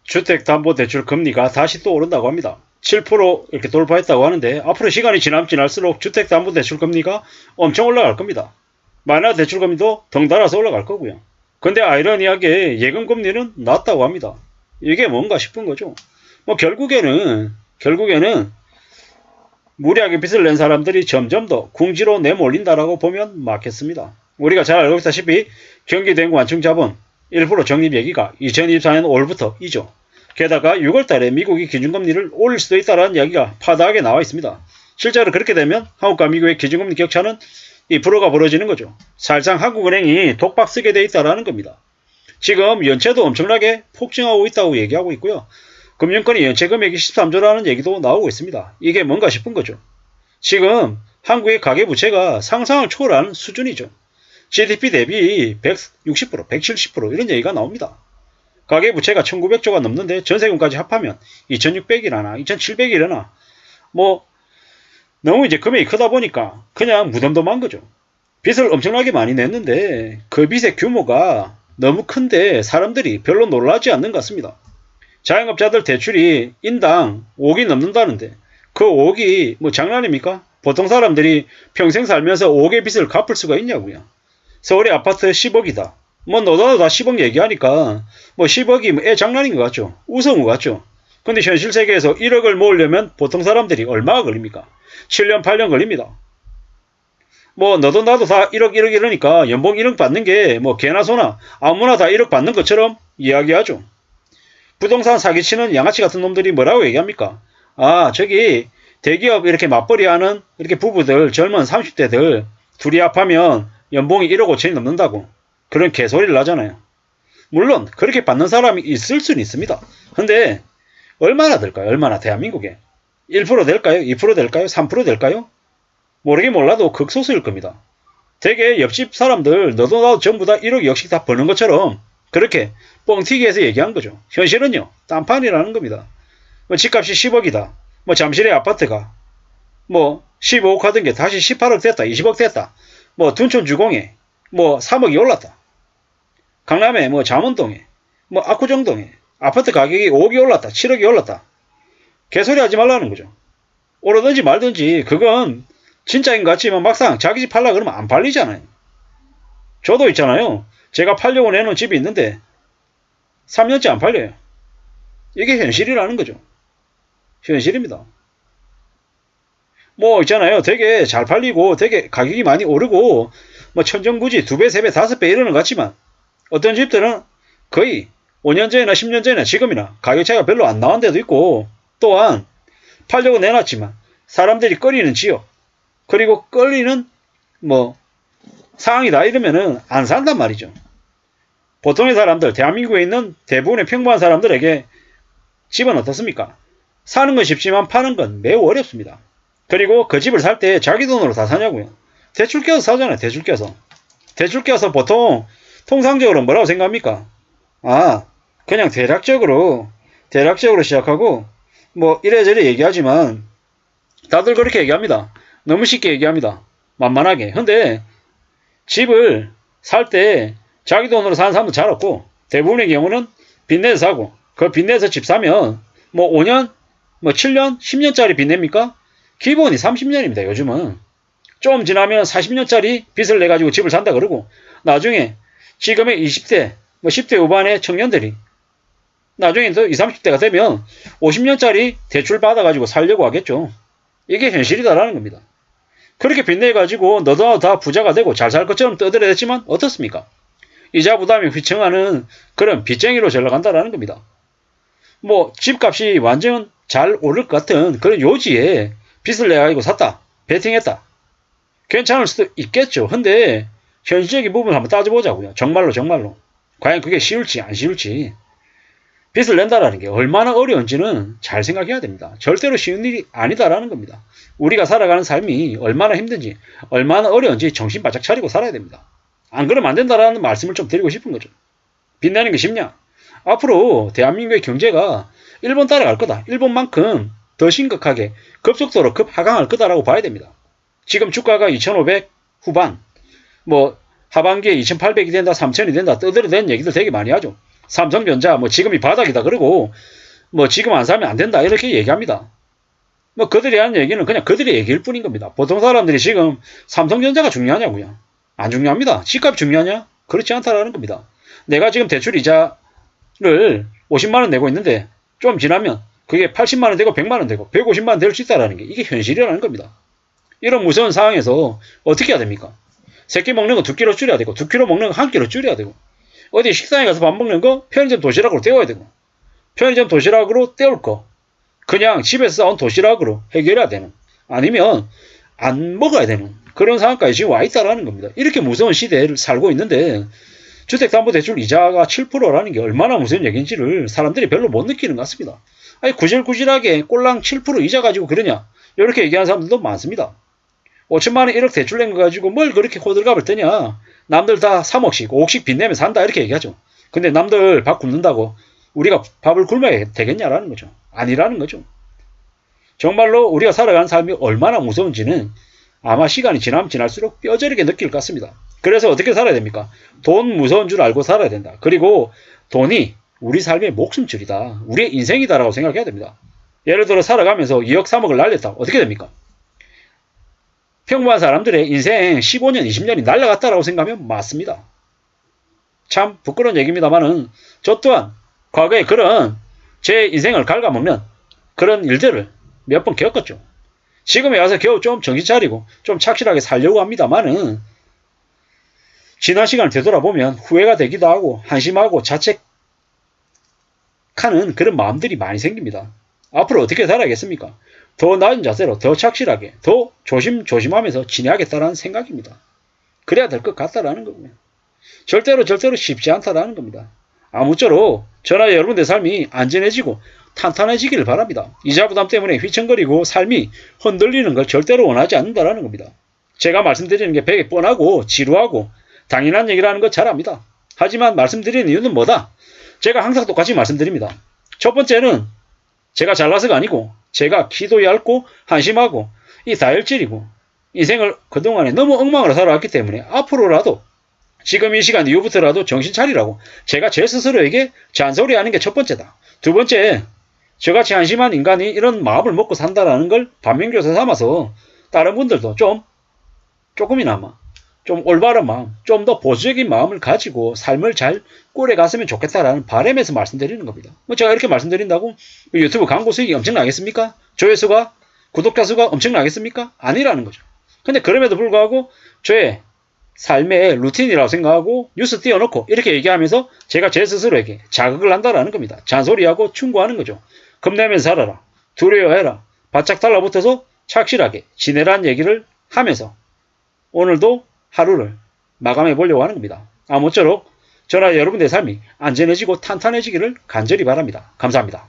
주택담보대출 금리가 다시 또 오른다고 합니다. 7% 이렇게 돌파했다고 하는데 앞으로 시간이 지나면 지날수록 주택담보대출 금리가 엄청 올라갈 겁니다. 만화 대출금리도 덩달아서 올라갈 거고요. 근데 아이러니하게 예금금리는 낮다고 합니다. 이게 뭔가 싶은 거죠. 뭐 결국에는 무리하게 빚을 낸 사람들이 점점 더 궁지로 내몰린다라고 보면 맞겠습니다. 우리가 잘 알고 있다시피 경기대행구 완충자본 1% 적립 얘기가 2024년 5월부터이죠. 게다가 6월달에 미국이 기준금리를 올릴 수도 있다는 이야기가 파다하게 나와 있습니다. 실제로 그렇게 되면 한국과 미국의 기준금리 격차는 2%가 벌어지는 거죠. 사실상 한국은행이 독박 쓰게 돼 있다는 겁니다. 지금 연체도 엄청나게 폭증하고 있다고 얘기하고 있고요. 금융권의 연체 금액이 13조라는 얘기도 나오고 있습니다. 이게 뭔가 싶은 거죠. 지금 한국의 가계부채가 상상을 초월하는 수준이죠. GDP 대비 160%, 170% 이런 얘기가 나옵니다. 가계부채가 1900조가 넘는데 전세금까지 합하면 2600이라나 2700이라나 뭐 너무 이제 금액이 크다 보니까 그냥 무덤덤한 거죠. 빚을 엄청나게 많이 냈는데 그 빚의 규모가 너무 큰데 사람들이 별로 놀라지 않는 것 같습니다. 자영업자들 대출이 인당 5억이 넘는다는데 그 5억이 뭐 장난입니까? 보통 사람들이 평생 살면서 5억의 빚을 갚을 수가 있냐고요. 서울의 아파트 10억이다. 뭐 너도 다 10억 얘기하니까 뭐 10억이 뭐 애 장난인 것 같죠. 우스운 것 같죠. 근데 현실 세계에서 1억을 모으려면 보통 사람들이 얼마가 걸립니까? 7년 8년 걸립니다. 뭐 너도 나도 다 1억 이러니까 연봉 1억 받는 게 뭐 개나 소나 아무나 다 1억 받는 것처럼 이야기하죠. 부동산 사기치는 양아치 같은 놈들이 뭐라고 얘기합니까? 아 저기 대기업 이렇게 맞벌이하는 이렇게 부부들 젊은 30대들 둘이 합하면 연봉이 1억 5천이 넘는다고 그런 개소리를 하잖아요. 물론 그렇게 받는 사람이 있을 수는 있습니다. 근데 얼마나 될까요? 얼마나 대한민국에 1% 될까요? 2% 될까요? 3% 될까요? 모르긴 몰라도 극소수일 겁니다. 되게 옆집 사람들 너도 나도 전부 다 1억 2억씩 다 버는 것처럼 그렇게 뻥튀기해서 얘기한 거죠. 현실은요. 딴판이라는 겁니다. 뭐 집값이 10억이다. 뭐 잠실의 아파트가 뭐 15억 하던 게 다시 18억 됐다. 20억 됐다. 뭐 둔촌주공에 뭐 3억이 올랐다. 강남에 뭐 잠원동에 뭐 압구정동에 아파트 가격이 5억이 올랐다. 7억이 올랐다. 개소리 하지 말라는 거죠. 오르든지 말든지 그건 진짜인 것 같지만 막상 자기 집 팔라 그러면 안 팔리잖아요. 저도 있잖아요. 제가 팔려고 내놓은 집이 있는데 3년째 안 팔려요. 이게 현실이라는 거죠. 현실입니다. 뭐 있잖아요. 되게 잘 팔리고 되게 가격이 많이 오르고 뭐 천정부지 2배, 3배, 5배 이러는 것 같지만 어떤 집들은 거의 5년 전이나 10년 전이나 지금이나 가격 차이가 별로 안 나온 데도 있고 또한 팔려고 내놨지만 사람들이 꺼리는 지역 그리고 끌리는 뭐 상황이다 이러면은 안 산단 말이죠. 보통의 사람들 대한민국에 있는 대부분의 평범한 사람들에게 집은 어떻습니까? 사는 건 쉽지만 파는 건 매우 어렵습니다. 그리고 그 집을 살 때 자기 돈으로 다 사냐고요. 대출 껴서 사잖아요. 대출 껴서. 대출 껴서 보통 통상적으로 뭐라고 생각합니까? 아 그냥 대략적으로 시작하고 뭐 이래저래 얘기하지만 다들 그렇게 얘기합니다. 너무 쉽게 얘기합니다. 만만하게. 근데 집을 살 때 자기 돈으로 사는 사람도 잘 없고 대부분의 경우는 빚내서 사고 그 빚내서 집 사면 뭐 5년, 뭐 7년, 10년짜리 빚냅니까? 기본이 30년입니다. 요즘은. 좀 지나면 40년짜리 빚을 내가지고 집을 산다 그러고 나중에 지금의 20대, 뭐 10대 후반의 청년들이 나중에 또 20, 30대가 되면 50년짜리 대출 받아가지고 살려고 하겠죠. 이게 현실이다라는 겁니다. 그렇게 빚내가지고 너도 다 부자가 되고 잘 살 것처럼 떠들어댔지만 어떻습니까? 이자 부담이 휘청하는 그런 빚쟁이로 전락한다라는 겁니다. 뭐 집값이 완전 잘 오를 것 같은 그런 요지에 빚을 내가지고 샀다. 베팅했다. 괜찮을 수도 있겠죠. 근데 현실적인 부분을 한번 따져보자고요. 정말로. 과연 그게 쉬울지 안 쉬울지. 빚을 낸다라는 게 얼마나 어려운지는 잘 생각해야 됩니다. 절대로 쉬운 일이 아니다라는 겁니다. 우리가 살아가는 삶이 얼마나 힘든지 얼마나 어려운지 정신 바짝 차리고 살아야 됩니다. 안 그러면 안 된다라는 말씀을 좀 드리고 싶은 거죠. 빚 내는 게 쉽냐? 앞으로 대한민국의 경제가 일본 따라갈 거다. 일본만큼 더 심각하게 급속도로 급하강할 거다라고 봐야 됩니다. 지금 주가가 2,500 후반 뭐 하반기에 2,800이 된다 3,000이 된다 떠들어대는 얘기들 되게 많이 하죠. 삼성전자 뭐 지금이 바닥이다 그러고 뭐 지금 안 사면 안 된다 이렇게 얘기합니다. 뭐 그들이 하는 얘기는 그냥 그들의 얘기일 뿐인 겁니다. 보통 사람들이 지금 삼성전자가 중요하냐고요. 안 중요합니다. 집값이 중요하냐? 그렇지 않다라는 겁니다. 내가 지금 대출 이자를 50만원 내고 있는데 좀 지나면 그게 80만원 되고 100만원 되고 150만원 될 수 있다는 게 이게 현실이라는 겁니다. 이런 무서운 상황에서 어떻게 해야 됩니까? 3끼 먹는 거 2끼로 줄여야 되고 2끼로 먹는 거 1끼로 줄여야 되고 어디 식당에 가서 밥 먹는 거 편의점 도시락으로 때워야 되고 편의점 도시락으로 때울 거 그냥 집에서 싸온 도시락으로 해결해야 되는 아니면 안 먹어야 되는 그런 상황까지 지금 와 있다라는 겁니다. 이렇게 무서운 시대를 살고 있는데 주택담보대출 이자가 7%라는 게 얼마나 무서운 얘기인지를 사람들이 별로 못 느끼는 것 같습니다. 아니 구질구질하게 꼴랑 7% 이자 가지고 그러냐 이렇게 얘기하는 사람들도 많습니다. 5천만원 1억 대출 낸 거 가지고 뭘 그렇게 호들갑을 떠냐 남들 다 3억씩 5억씩 빚내면 산다 이렇게 얘기하죠. 근데 남들 밥 굶는다고 우리가 밥을 굶어야 되겠냐라는 거죠. 아니라는 거죠. 정말로 우리가 살아가는 삶이 얼마나 무서운지는 아마 시간이 지나면 지날수록 뼈저리게 느낄 것 같습니다. 그래서 어떻게 살아야 됩니까? 돈 무서운 줄 알고 살아야 된다. 그리고 돈이 우리 삶의 목숨줄이다. 우리의 인생이다라고 생각해야 됩니다. 예를 들어 살아가면서 2억 3억을 날렸다. 어떻게 됩니까? 평범한 사람들의 인생 15년 20년이 날아갔다라고 생각하면 맞습니다. 참 부끄러운 얘기입니다만은 저 또한 과거에 그런 제 인생을 갉아먹는 그런 일들을 몇 번 겪었죠. 지금에 와서 겨우 좀 정신 차리고 좀 착실하게 살려고 합니다만은 지난 시간을 되돌아보면 후회가 되기도 하고 한심하고 자책하는 그런 마음들이 많이 생깁니다. 앞으로 어떻게 살아야겠습니까? 더 나은 자세로 더 착실하게 더 조심하면서 지내야겠다라는 생각입니다. 그래야 될 것 같다라는 거고요. 절대로 쉽지 않다라는 겁니다. 아무쪼록 저나 여러분들 삶이 안전해지고 탄탄해지기를 바랍니다. 이자 부담 때문에 휘청거리고 삶이 흔들리는 걸 절대로 원하지 않는다라는 겁니다. 제가 말씀드리는 게 되게 뻔하고 지루하고 당연한 얘기라는 거 잘 압니다. 하지만 말씀드리는 이유는 뭐다? 제가 항상 똑같이 말씀드립니다. 첫 번째는 제가 잘나서가 아니고 제가 기도 얇고 한심하고 이 다혈질이고 인생을 그동안에 너무 엉망으로 살아왔기 때문에 앞으로라도 지금 이 시간 이후부터라도 정신 차리라고 제가 제 스스로에게 잔소리하는 게 첫 번째다. 두 번째, 저같이 한심한 인간이 이런 마음을 먹고 산다라는 걸 반면교사 삼아서 다른 분들도 조금이나마 좀 올바른 마음, 좀 더 보수적인 마음을 가지고 삶을 잘 꾸려갔으면 좋겠다라는 바람에서 말씀드리는 겁니다. 뭐 제가 이렇게 말씀드린다고 유튜브 광고 수익이 엄청나겠습니까? 조회수가, 구독자 수가 엄청나겠습니까? 아니라는 거죠. 근데 그럼에도 불구하고 저의 삶의 루틴이라고 생각하고 뉴스 띄워놓고 이렇게 얘기하면서 제가 제 스스로에게 자극을 한다라는 겁니다. 잔소리하고 충고하는 거죠. 겁내면서 살아라. 두려워해라. 바짝 달라붙어서 착실하게 지내라는 얘기를 하면서 오늘도 하루를 마감해 보려고 하는 겁니다. 아무쪼록 저나 여러분들의 삶이 안전해지고 탄탄해지기를 간절히 바랍니다. 감사합니다.